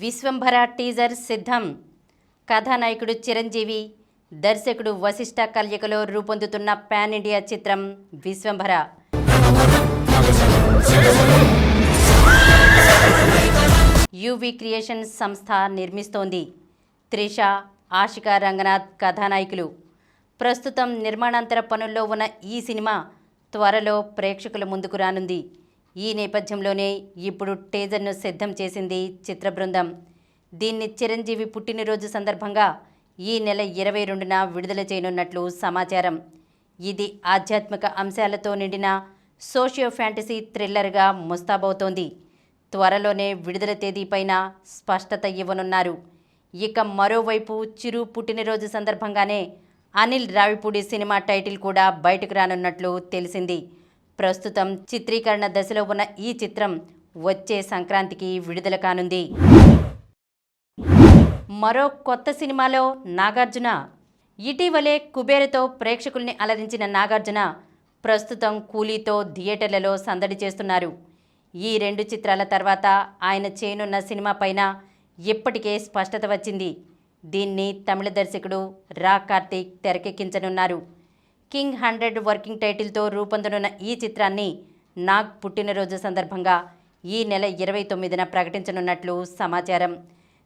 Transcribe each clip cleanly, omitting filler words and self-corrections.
Vishwambhara teaser సిద్ధం. కథానాయకుడు చిరంజీవి, దర్శకుడు వశిష్ఠ కలయికలో రూపొందుతున్న పాన్ ఇండియా చిత్రం విశ్వంభర. యువి క్రియేషన్స్ సంస్థ నిర్మిస్తోంది. త్రిష, ఆషికా రంగనాథ్ కథానాయకులు. ప్రస్తుతం నిర్మాణాంతర పనుల్లో ఉన్న ఈ సినిమా త్వరలో ప్రేక్షకుల ముందుకు రానుంది. ఈ నేపథ్యంలోనే ఇప్పుడు టీజర్ను సిద్ధం చేసింది చిత్ర బృందం. దీన్ని చిరంజీవి పుట్టినరోజు సందర్భంగా ఈ నెల 22న విడుదల చేయనున్నట్లు సమాచారం. ఇది ఆధ్యాత్మిక అంశాలతో నిండిన సోషియో ఫ్యాంటసీ థ్రిల్లర్గా ముస్తాబవుతోంది. త్వరలోనే విడుదల తేదీపైన స్పష్టత ఇవ్వనున్నారు. ఇక మరోవైపు చిరు పుట్టినరోజు సందర్భంగానే అనిల్ రావిపూడి సినిమా టైటిల్ కూడా బయటకు రానున్నట్లు తెలిసింది. ప్రస్తుతం చిత్రీకరణ దశలో ఉన్న ఈ చిత్రం వచ్చే సంక్రాంతికి విడుదల కానుంది. మరో కొత్త సినిమాలో నాగార్జున. ఇటీవలే కుబేరతో ప్రేక్షకుల్ని అలరించిన నాగార్జున ప్రస్తుతం కూలీతో థియేటర్లలో సందడి చేస్తున్నారు. ఈ 2 చిత్రాల తర్వాత ఆయన చేయనున్న సినిమా పైన ఇప్పటికే స్పష్టత వచ్చింది. దీన్ని తమిళ దర్శకుడు రా కార్తిక్ తెరకెక్కించనున్నారు. కింగ్ 100 వర్కింగ్ టైటిల్తో రూపొందనున్న ఈ చిత్రాన్ని నాగ్ పుట్టినరోజు సందర్భంగా ఈ నెల 29న ప్రకటించనున్నట్లు సమాచారం.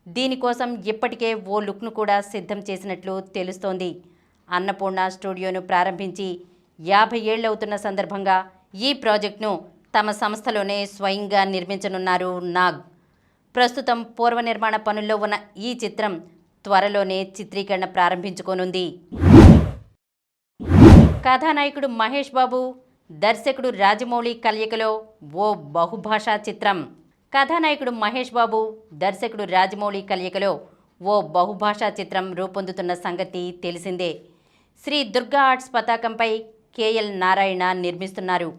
దీనికోసం ఇప్పటికే ఓ లుక్ను కూడా సిద్ధం చేసినట్లు తెలుస్తోంది. అన్నపూర్ణ స్టూడియోను ప్రారంభించి 50 ఏళ్లవుతున్న సందర్భంగా ఈ ప్రాజెక్టును తమ సంస్థలోనే స్వయంగా నిర్మించనున్నారు నాగ్. ప్రస్తుతం పూర్వ నిర్మాణ పనుల్లో ఉన్న ఈ చిత్రం త్వరలోనే చిత్రీకరణ ప్రారంభించుకోనుంది. కథానాయకుడు మహేష్ బాబు, దర్శకుడు రాజమౌళి కలయికలో ఓ బహుభాషా చిత్రం. కథానాయకుడు మహేష్ బాబు, దర్శకుడు రాజమౌళి కలయికలో ఓ బహుభాషా చిత్రం రూపొందుతున్న సంగతి తెలిసిందే. శ్రీ దుర్గా ఆర్ట్స్ పతాకంపై కేఎల్ నారాయణ నిర్మిస్తున్నారు.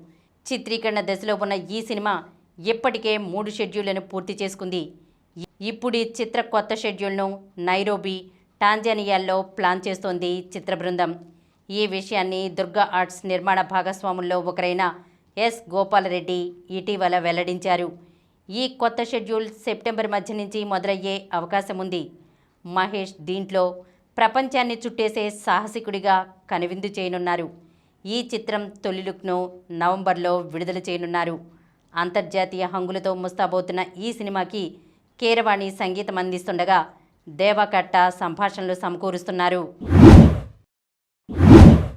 చిత్రీకరణ దశలో ఉన్న ఈ సినిమా ఇప్పటికే 3 షెడ్యూళ్లను పూర్తి చేసుకుంది. ఇప్పుడు ఈ చిత్ర కొత్త షెడ్యూల్ను నైరోబీ, టాంజానియాల్లో ప్లాన్ చేస్తోంది చిత్ర బృందం. ఈ విషయాన్ని దుర్గా ఆర్ట్స్ నిర్మాణ భాగస్వాముల్లో ఒకరైన ఎస్ గోపాలరెడ్డి ఇటీవల వెల్లడించారు. ఈ కొత్త షెడ్యూల్ సెప్టెంబర్ మధ్య నుంచి మొదలయ్యే అవకాశం ఉంది. మహేష్ దీంట్లో ప్రపంచాన్ని చుట్టేసే సాహసికుడిగా కనువిందు చేయనున్నారు. ఈ చిత్రం తొలి లుక్ను నవంబర్లో విడుదల చేయనున్నారు. అంతర్జాతీయ హంగులతో ముస్తాబోతున్న ఈ సినిమాకి కీరవాణి సంగీతం అందిస్తుండగా దేవకట్ట సంభాషణలు సమకూరుస్తున్నారు.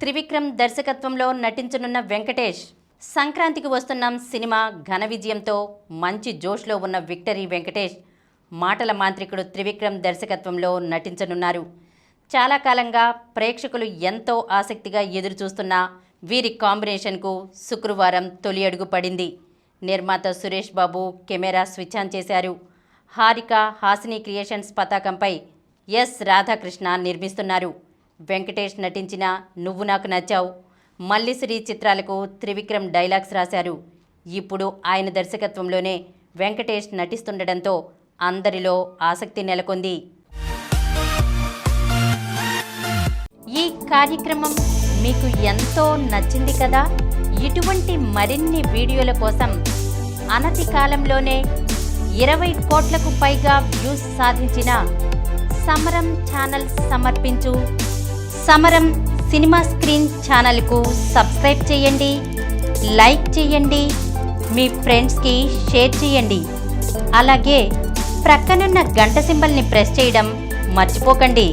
త్రివిక్రమ్ దర్శకత్వంలో నటించనున్న వెంకటేష్. సంక్రాంతికి వస్తున్న సినిమా ఘన విజయంతో మంచి జోష్లో ఉన్న విక్టరీ వెంకటేష్ మాటల మాంత్రికుడు త్రివిక్రమ్ దర్శకత్వంలో నటించనున్నారు. చాలా కాలంగా ప్రేక్షకులు ఎంతో ఆసక్తిగా ఎదురుచూస్తున్న వీరి కాంబినేషన్కు శుక్రవారం తొలి అడుగు పడింది. నిర్మాత Suresh Babu camera switch on చేశారు. హారిక హాసిని క్రియేషన్స్ పతాకంపై ఎస్ రాధాకృష్ణ నిర్మిస్తున్నారు. వెంకటేష్ నటించిన నువ్వు నాకు నచ్చావు, మల్లీశ్రీ చిత్రాలకు త్రివిక్రమ్ డైలాగ్స్ రాశారు. ఇప్పుడు ఆయన దర్శకత్వంలోనే వెంకటేష్ నటిస్తుండటంతో అందరిలో ఆసక్తి నెలకొంది. ఈ కార్యక్రమం మీకు ఎంతో నచ్చింది కదా. ఇటువంటి మరిన్ని వీడియోల కోసం అనతి కాలంలోనే 20 కోట్లకు పైగా వ్యూస్ సాధించిన సమరం ఛానల్ సమర్పించు సమరం సినిమా స్క్రీన్ ఛానల్కు సబ్స్క్రైబ్ చేయండి, లైక్ చేయండి, మీ ఫ్రెండ్స్కి షేర్ చేయండి. అలాగే ప్రక్కనున్న గంట సింబల్ని ప్రెస్ చేయడం మర్చిపోకండి.